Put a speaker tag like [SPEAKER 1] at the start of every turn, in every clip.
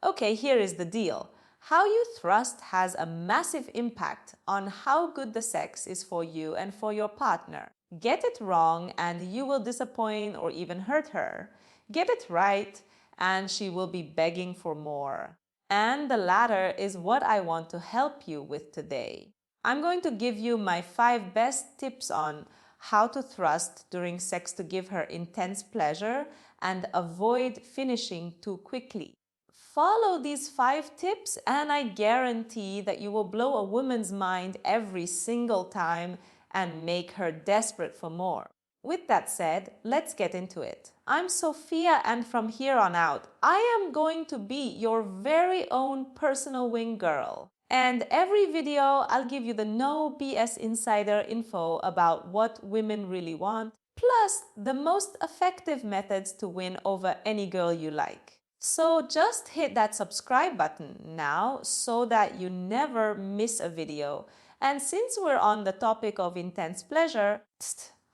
[SPEAKER 1] Okay, here is the deal. How you thrust has a massive impact on how good the sex is for you and for your partner. Get it wrong and you will disappoint or even hurt her. Get it right and she will be begging for more. And the latter is what I want to help you with today. I'm going to give you my 5 best tips on how to thrust during sex to give her intense pleasure and avoid finishing too quickly. Follow these 5 tips and I guarantee that you will blow a woman's mind every single time and make her desperate for more. With that said, let's get into it. I'm Sophia and from here on out, I am going to be your very own personal wing girl. And every video, I'll give you the no BS insider info about what women really want, plus the most effective methods to win over any girl you like. So just hit that subscribe button now so that you never miss a video. And since we're on the topic of intense pleasure,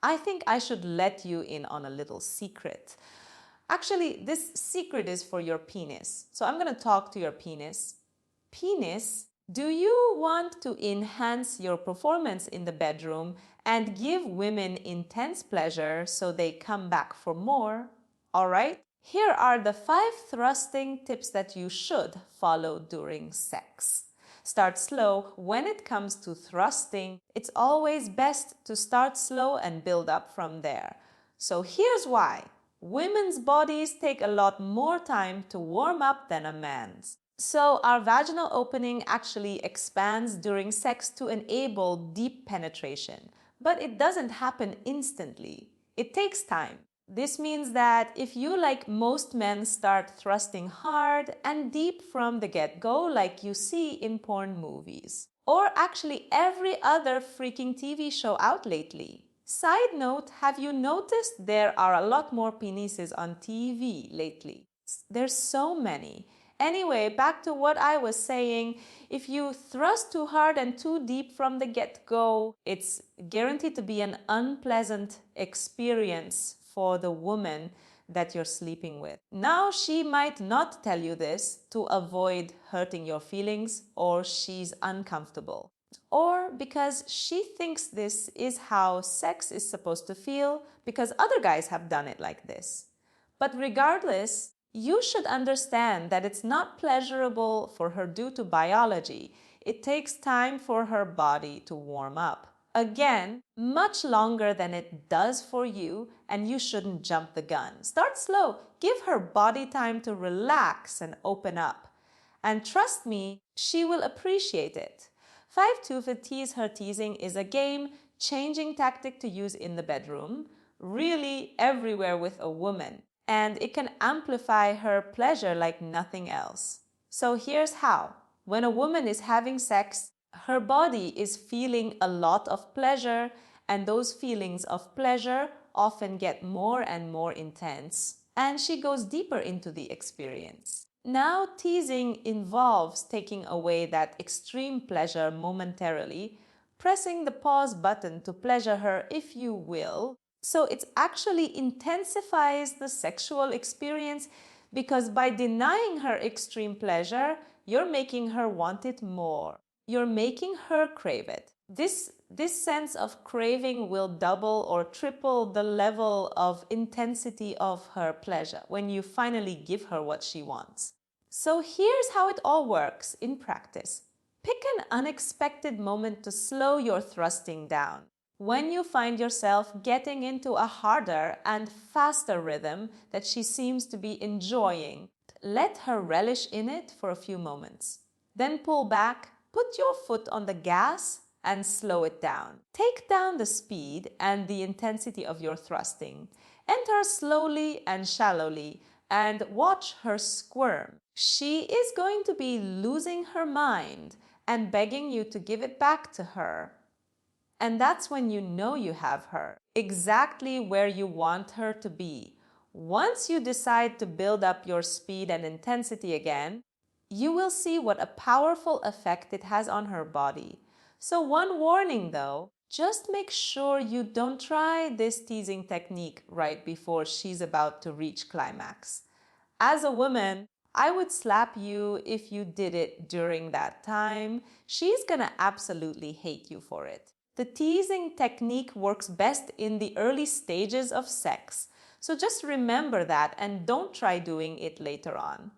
[SPEAKER 1] I think I should let you in on a little secret. Actually, this secret is for your penis. So I'm going to talk to your penis. Penis, do you want to enhance your performance in the bedroom and give women intense pleasure so they come back for more? All right? Here are the 5 thrusting tips that you should follow during sex. Start slow. When it comes to thrusting, it's always best to start slow and build up from there. So here's why. Women's bodies take a lot more time to warm up than a man's. So our vaginal opening actually expands during sex to enable deep penetration. But it doesn't happen instantly. It takes time. This means that if you, like most men, start thrusting hard and deep from the get-go like you see in porn movies, or actually every other freaking TV show out lately. Side note, have you noticed there are a lot more penises on TV lately? There's so many. Anyway, back to what I was saying. If you thrust too hard and too deep from the get-go, it's guaranteed to be an unpleasant experience for the woman that you're sleeping with. Now, she might not tell you this to avoid hurting your feelings, or she's uncomfortable, or because she thinks this is how sex is supposed to feel because other guys have done it like this. But regardless, you should understand that it's not pleasurable for her due to biology. It takes time for her body to warm up. Again, much longer than it does for you, and you shouldn't jump the gun. Start slow. Give her body time to relax and open up. And trust me, she will appreciate it. 5-2 for Tease Her Teasing is a game-changing tactic to use in the bedroom, really everywhere with a woman, and it can amplify her pleasure like nothing else. So here's how. When a woman is having sex, her body is feeling a lot of pleasure, and those feelings of pleasure often get more and more intense, and she goes deeper into the experience. Now, teasing involves taking away that extreme pleasure momentarily, pressing the pause button to pleasure her if you will. So it actually intensifies the sexual experience because by denying her extreme pleasure, you're making her want it more. You're making her crave it. This sense of craving will double or triple the level of intensity of her pleasure when you finally give her what she wants. So here's how it all works in practice. Pick an unexpected moment to slow your thrusting down. When you find yourself getting into a harder and faster rhythm that she seems to be enjoying, let her relish in it for a few moments. Then pull back, put your foot on the gas, and slow it down. Take down the speed and the intensity of your thrusting. Enter slowly and shallowly and watch her squirm. She is going to be losing her mind and begging you to give it back to her. And that's when you know you have her, exactly where you want her to be. Once you decide to build up your speed and intensity again, you will see what a powerful effect it has on her body. So one warning though, just make sure you don't try this teasing technique right before she's about to reach climax. As a woman, I would slap you if you did it during that time. She's gonna absolutely hate you for it. The teasing technique works best in the early stages of sex. So just remember that and don't try doing it later on.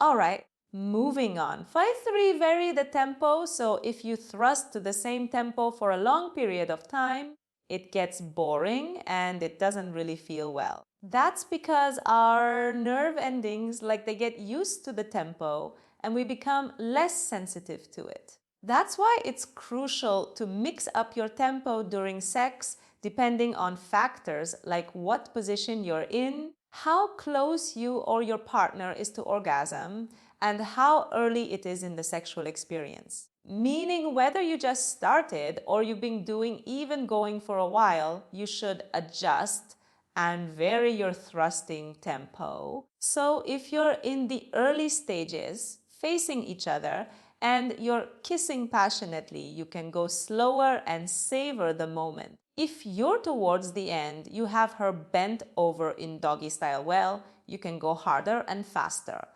[SPEAKER 1] All right, moving on. 5-3, vary the tempo. So if you thrust to the same tempo for a long period of time, it gets boring and it doesn't really feel well. That's because our nerve endings, like they get used to the tempo and we become less sensitive to it. That's why it's crucial to mix up your tempo during sex depending on factors like what position you're in, how close you or your partner is to orgasm, and how early it is in the sexual experience. Meaning whether you just started or you've been doing even going for a while, you should adjust and vary your thrusting tempo. So if you're in the early stages, facing each other, and you're kissing passionately, you can go slower and savor the moment. If you're towards the end, you have her bent over in doggy style, well, you can go harder and faster.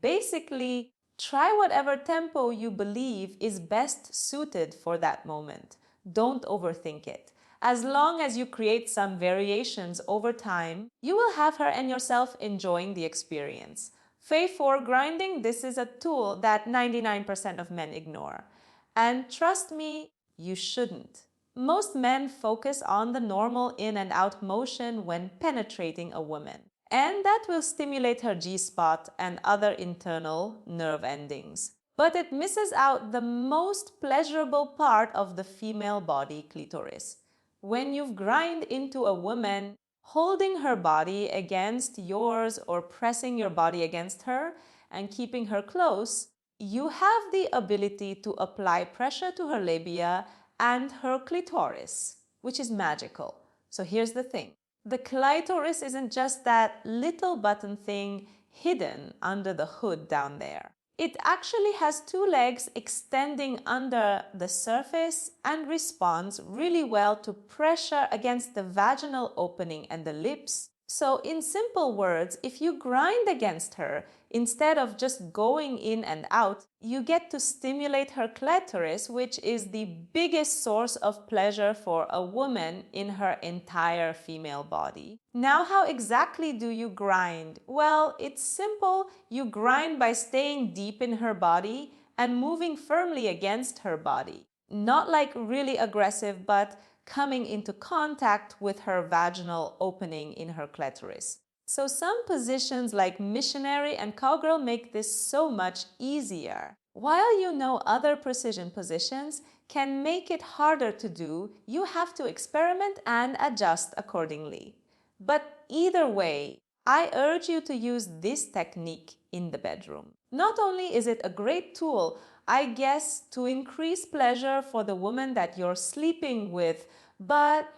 [SPEAKER 1] Basically, try whatever tempo you believe is best suited for that moment. Don't overthink it. As long as you create some variations over time, you will have her and yourself enjoying the experience. For grinding, this is a tool that 99% of men ignore. And trust me, you shouldn't. Most men focus on the normal in and out motion when penetrating a woman. And that will stimulate her G-spot and other internal nerve endings. But it misses out the most pleasurable part of the female body, clitoris. When you've grind into a woman, holding her body against yours or pressing your body against her and keeping her close, you have the ability to apply pressure to her labia and her clitoris, which is magical. So here's the thing. The clitoris isn't just that little button thing hidden under the hood down there. It actually has two legs extending under the surface and responds really well to pressure against the vaginal opening and the lips. So in simple words, if you grind against her, instead of just going in and out, you get to stimulate her clitoris, which is the biggest source of pleasure for a woman in her entire female body. Now, how exactly do you grind? Well, it's simple. You grind by staying deep in her body and moving firmly against her body. Not like really aggressive, but coming into contact with her vaginal opening in her clitoris. So some positions like missionary and cowgirl make this so much easier. While you know other precision positions can make it harder to do, you have to experiment and adjust accordingly. But either way, I urge you to use this technique in the bedroom. Not only is it a great tool, I guess, to increase pleasure for the woman that you're sleeping with, but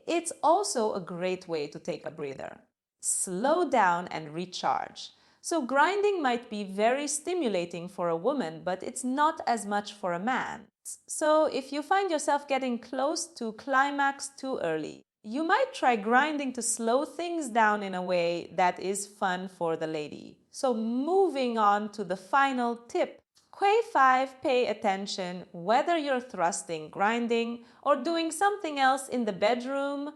[SPEAKER 1] it's also a great way to take a breather. Slow down and recharge. So grinding might be very stimulating for a woman, but it's not as much for a man. So if you find yourself getting close to climax too early, you might try grinding to slow things down in a way that is fun for the lady. So moving on to the final tip. Crave 5, pay attention whether you're thrusting, grinding, or doing something else in the bedroom.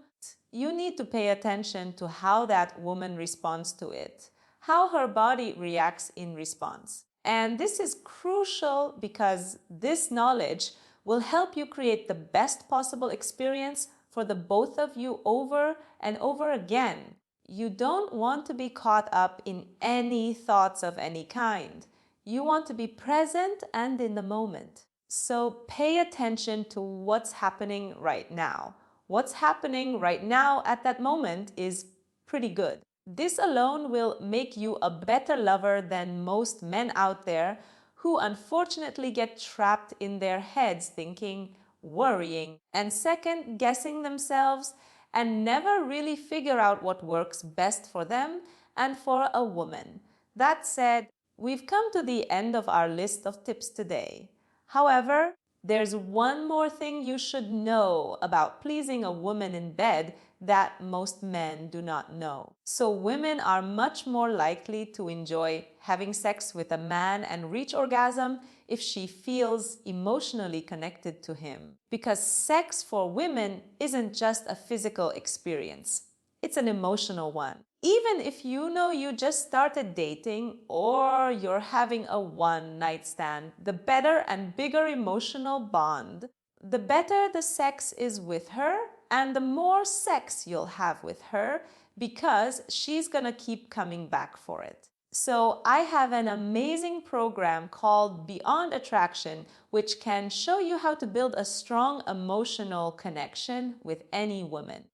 [SPEAKER 1] You need to pay attention to how that woman responds to it, how her body reacts in response. And this is crucial because this knowledge will help you create the best possible experience for the both of you over and over again. You don't want to be caught up in any thoughts of any kind. You want to be present and in the moment. So pay attention to what's happening right now. What's happening right now at that moment is pretty good. This alone will make you a better lover than most men out there who unfortunately get trapped in their heads thinking, worrying, and second guessing themselves and never really figure out what works best for them and for a woman. That said, we've come to the end of our list of tips today. However, there's one more thing you should know about pleasing a woman in bed that most men do not know. So women are much more likely to enjoy having sex with a man and reach orgasm if she feels emotionally connected to him. Because sex for women isn't just a physical experience, it's an emotional one. Even if you know you just started dating or you're having a one-night stand, the better and bigger emotional bond, the better the sex is with her and the more sex you'll have with her because she's gonna keep coming back for it. So I have an amazing program called Beyond Attraction, which can show you how to build a strong emotional connection with any woman.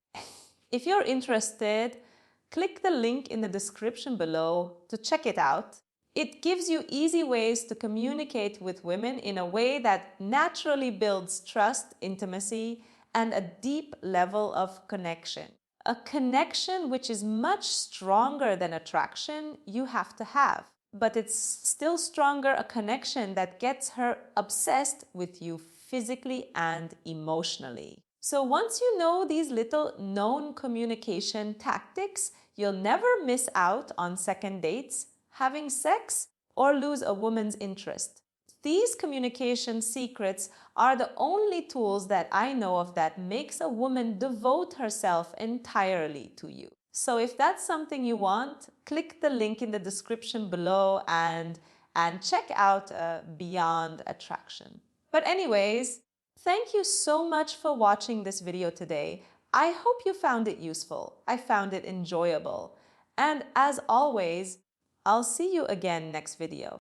[SPEAKER 1] If you're interested, click the link in the description below to check it out. It gives you easy ways to communicate with women in a way that naturally builds trust, intimacy, and a deep level of connection. A connection which is much stronger than attraction you have to have. But it's still stronger a connection that gets her obsessed with you physically and emotionally. So once you know these little known communication tactics, you'll never miss out on second dates, having sex, or lose a woman's interest. These communication secrets are the only tools that I know of that makes a woman devote herself entirely to you. So if that's something you want, click the link in the description below and check out Beyond Attraction. But anyways, thank you so much for watching this video today. I hope you found it useful. I found it enjoyable. And as always, I'll see you again next video.